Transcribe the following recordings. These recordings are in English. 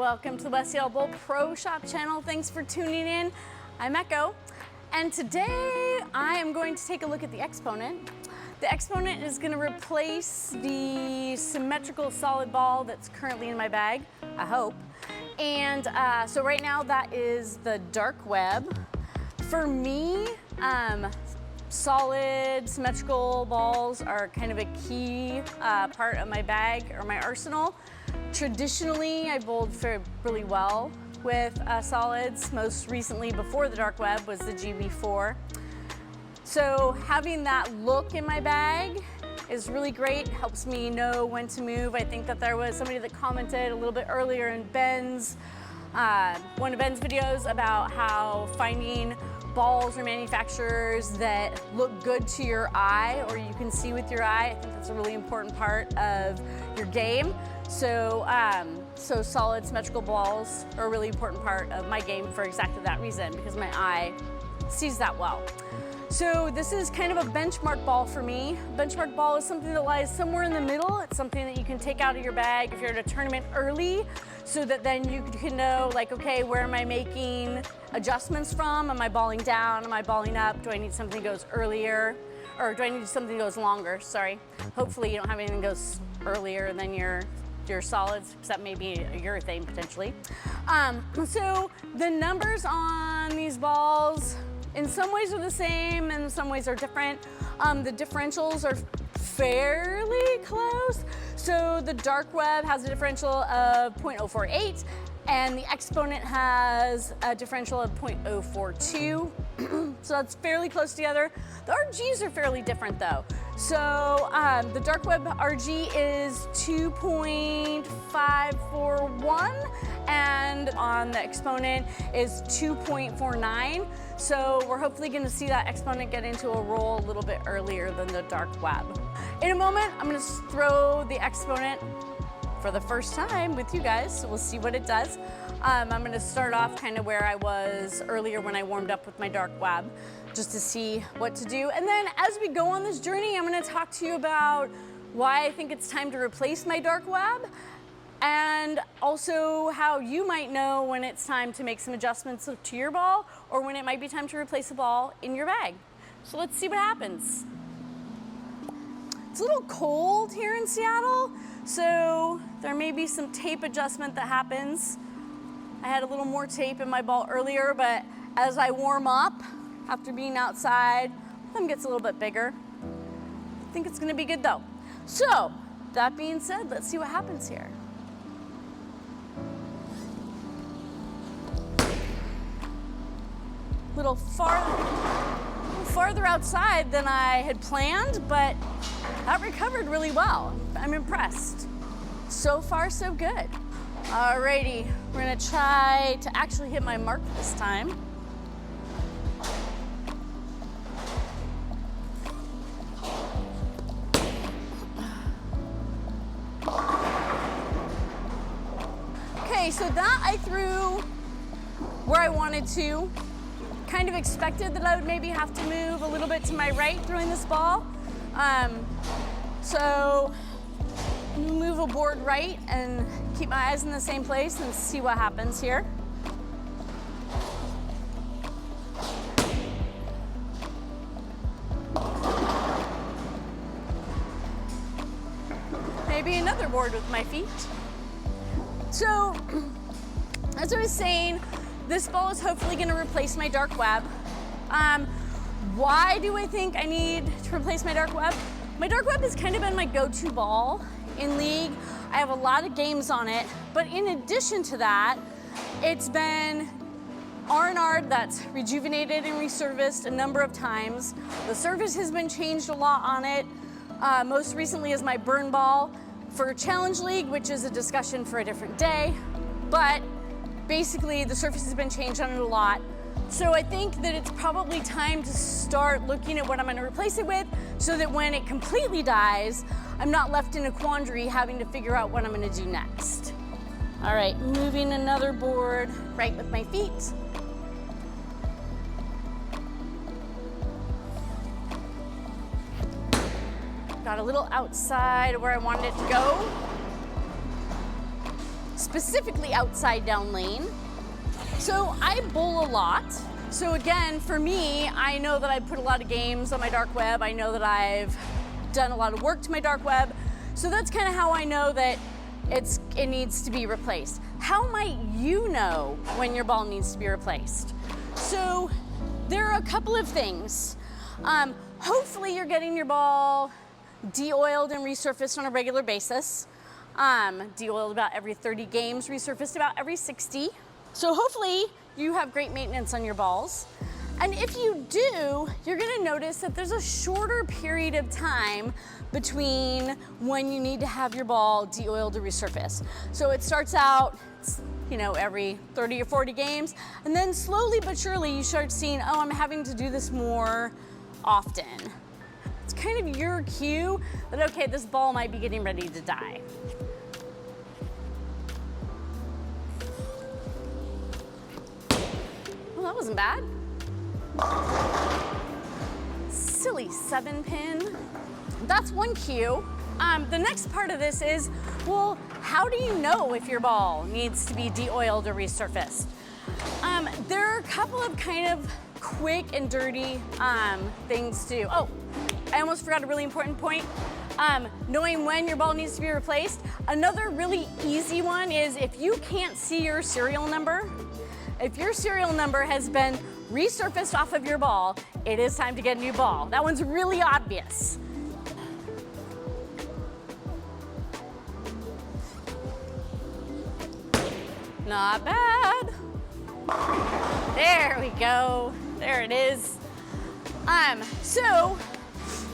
welcome to the West Seattle Bowl Pro Shop channel. Thanks for tuning in. I'm Echo, and today I am going to take a look at the Xponent. The Xponent is going to replace the symmetrical solid ball that's currently in my bag, I hope. And so right now that is the dark web. For me, solid symmetrical balls are kind of a key part of my bag or my arsenal. Traditionally, I bowled really well with solids. Most recently, before the dark web, was the GB4. So having that look in my bag is really great, helps me know when to move. I think that there was somebody that commented a little bit earlier in Ben's, one of Ben's videos about how finding balls or manufacturers that look good to your eye or you can see with your eye. I think that's a really important part of your game. So, so solid symmetrical balls are a really important part of my game for exactly that reason, because my eye sees that well. So this is kind of a benchmark ball for me. Benchmark ball is something that lies somewhere in the middle. It's something that you can take out of your bag if you're at a tournament early, so that then you can know, like, okay, where am I making adjustments from? Am I balling down? Am I balling up? Do I need something that goes earlier? Or do I need something that goes longer? Sorry. Hopefully you don't have anything that goes earlier than your solids, except maybe a urethane potentially. So the numbers on these balls in some ways are the same and in some ways are different. The differentials are fairly close. So the dark web has a differential of 0.048 and the Xponent has a differential of 0.042. So that's fairly close together. The RGs are fairly different though. So the dark web RG is 2.541 and on the Xponent is 2.49. So we're hopefully going to see that Xponent get into a roll a little bit earlier than the dark web. In a moment, I'm going to throw the Xponent for the first time with you guys, so we'll see what it does. I'm going to start off kind of where I was earlier when I warmed up with my dark web, just to see what to do. And then as we go on this journey, I'm going to talk to you about why I think it's time to replace my dark web, and also how you might know when it's time to make some adjustments to your ball, or when it might be time to replace a ball in your bag. So let's see what happens. It's a little cold here in Seattle, so there may be some tape adjustment that happens. I had a little more tape in my ball earlier, but as I warm up after being outside, them gets a little bit bigger. I think it's gonna be good though. So, that being said, let's see what happens here. A little farther outside than I had planned, but that recovered really well. I'm impressed. So far, so good. Alrighty, we're gonna try to actually hit my mark this time. Okay, so that I threw where I wanted to. Kind of expected that I would maybe have to move a little bit to my right throwing this ball. So move a board right and keep my eyes in the same place and see what happens here. Maybe another board with my feet. So, as I was saying, this ball is hopefully going to replace my dark web. Why do I think I need to replace my dark web? My dark web has kind of been my go-to ball in league. I have a lot of games on it, but in addition to that, it's been R&R'd, that's rejuvenated and resurfaced a number of times. The surface has been changed a lot on it. Most recently is my burn ball for Challenge League, which is a discussion for a different day, but basically the surface has been changed on it a lot. So I think that it's probably time to start looking at what I'm going to replace it with, so that when it completely dies, I'm not left in a quandary having to figure out what I'm going to do next. All right, moving another board right with my feet. Got a little outside of where I wanted it to go. specifically outside down lane. So I bowl a lot. So again, for me, I know that I put a lot of games on my dark web. I know that I've done a lot of work to my dark web. So that's kind of how I know that it needs to be replaced. How might you know when your ball needs to be replaced? So there are a couple of things. Hopefully you're getting your ball de-oiled and resurfaced on a regular basis. De-oiled about every 30 games, resurfaced about every 60. So hopefully you have great maintenance on your balls. And if you do, you're gonna notice that there's a shorter period of time between when you need to have your ball de-oiled or resurfaced. So it starts out, you know, every 30 or 40 games, and then slowly but surely you start seeing, oh, I'm having to do this more often. It's kind of your cue that, okay, this ball might be getting ready to die. Well, that wasn't bad. Silly 7-pin. That's one cue. The next part of this is, well, how do you know if your ball needs to be de-oiled or resurfaced? There are a couple of kind of quick and dirty things to do. Oh, I almost forgot a really important point. Knowing when your ball needs to be replaced. Another really easy one is if you can't see your serial number, if your serial number has been resurfaced off of your ball, it is time to get a new ball. That one's really obvious. Not bad. There we go. There it is. So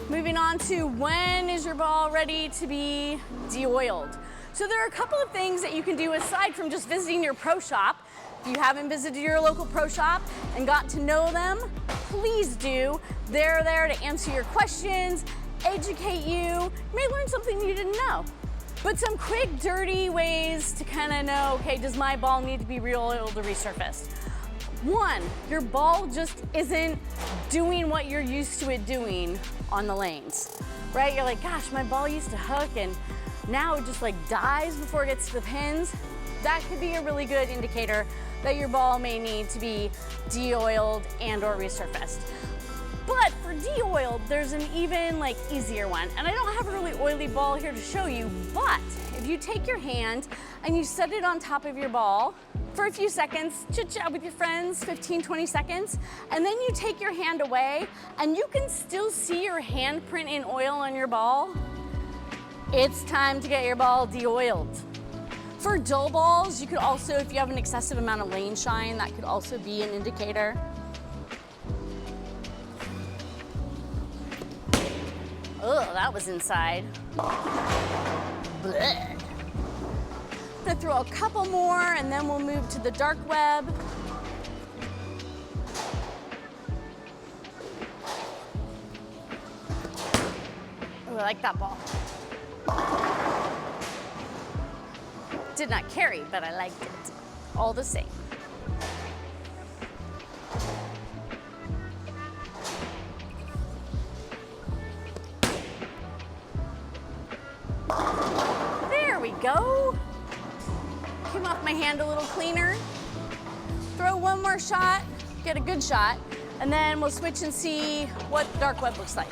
moving on to when is your ball ready to be de-oiled? So there are a couple of things that you can do aside from just visiting your pro shop. If you haven't visited your local pro shop and got to know them, please do. They're there to answer your questions, educate you. You may learn something you didn't know. But some quick, dirty ways to kind of know, okay, does my ball need to be re-oiled or resurfaced? One, your ball just isn't doing what you're used to it doing on the lanes, right? You're like, gosh, my ball used to hook and now it just like dies before it gets to the pins. That could be a really good indicator that your ball may need to be de-oiled and or resurfaced. But for de-oiled, there's an even like easier one. And I don't have a really oily ball here to show you, but if you take your hand and you set it on top of your ball for a few seconds, chit-chat with your friends, 15, 20 seconds, and then you take your hand away and you can still see your handprint in oil on your ball, it's time to get your ball de-oiled. For dull balls, you could also, if you have an excessive amount of lane shine, that could also be an indicator. Oh, that was inside. Blech. I'm gonna throw a couple more and then we'll move to the dark web. Oh, I like that ball. Did not carry, but I liked it. All the same. There we go. Came off my hand a little cleaner. Throw one more shot, get a good shot, and then we'll switch and see what the dark web looks like.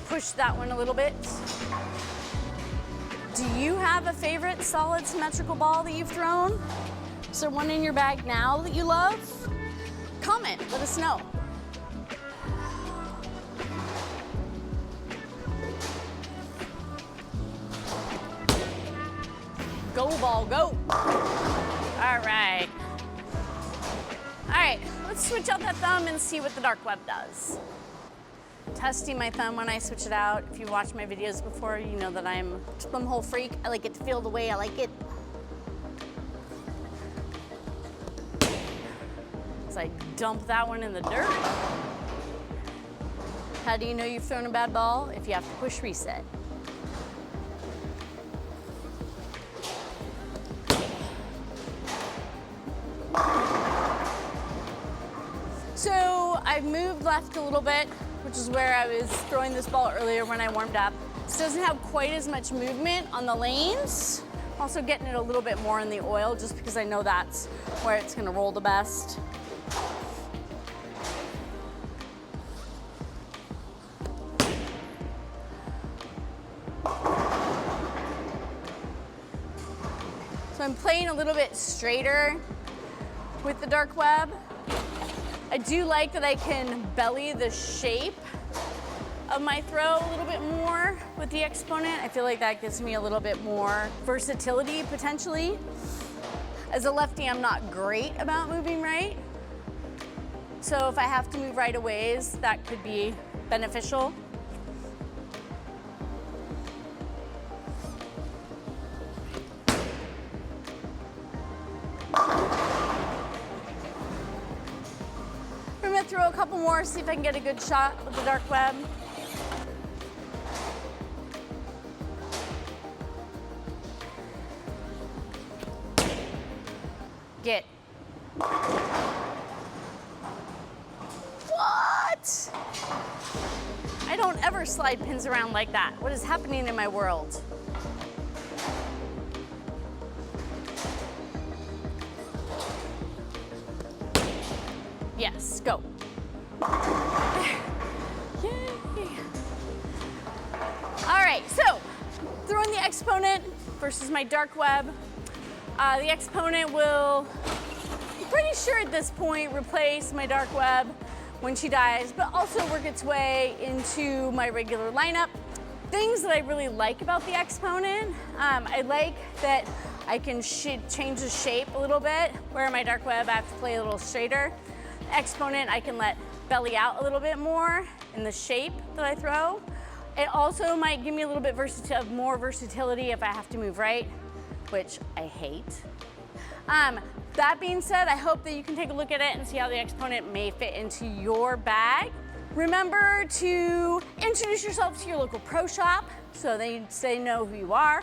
Push that one a little bit. Do you have a favorite solid symmetrical ball that you've thrown? Is there one in your bag now that you love? Comment, let us know. Go ball, go. All right. All right, let's switch out that thumb and see what the dark web does. Testing my thumb when I switch it out. If you've watched my videos before, you know that I'm a thumb hole freak. I like it to feel the way I like it. So I dump that one in the dirt. How do you know you've thrown a bad ball? If you have to push reset. I've moved left a little bit, which is where I was throwing this ball earlier when I warmed up. This doesn't have quite as much movement on the lanes. I'm also getting it a little bit more in the oil just because I know that's where it's gonna roll the best. So I'm playing a little bit straighter with the dark web. I do like that I can belly the shape of my throw a little bit more with the Xponent. I feel like that gives me a little bit more versatility potentially. As a lefty, I'm not great about moving right. So if I have to move right a ways, that could be beneficial. I'm gonna throw a couple more, see if I can get a good shot with the dark web. Get. What? I don't ever slide pins around like that. What is happening in my world? Yes, go. Yay. All right, so throwing the Xponent versus my dark web. The Xponent will, I'm pretty sure at this point, replace my dark web when she dies, but also work its way into my regular lineup. Things that I really like about the Xponent, I like that I can change the shape a little bit, where my dark web I have to play a little straighter. Xponent I can let belly out a little bit more in the shape that I throw. It also might give me a little bit more versatility if I have to move right, which I hate. That being said, I hope that you can take a look at it and see how the Xponent may fit into your bag. Remember to introduce yourself to your local pro shop so they know who you are.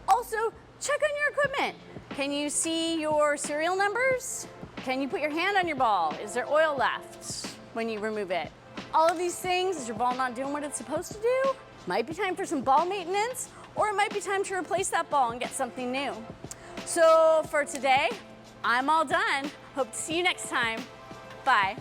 Also, check on your equipment. Can you see your serial numbers? Can you put your hand on your ball? Is there oil left when you remove it? All of these things, is your ball not doing what it's supposed to do? Might be time for some ball maintenance, or it might be time to replace that ball and get something new. So for today, I'm all done. Hope to see you next time. Bye.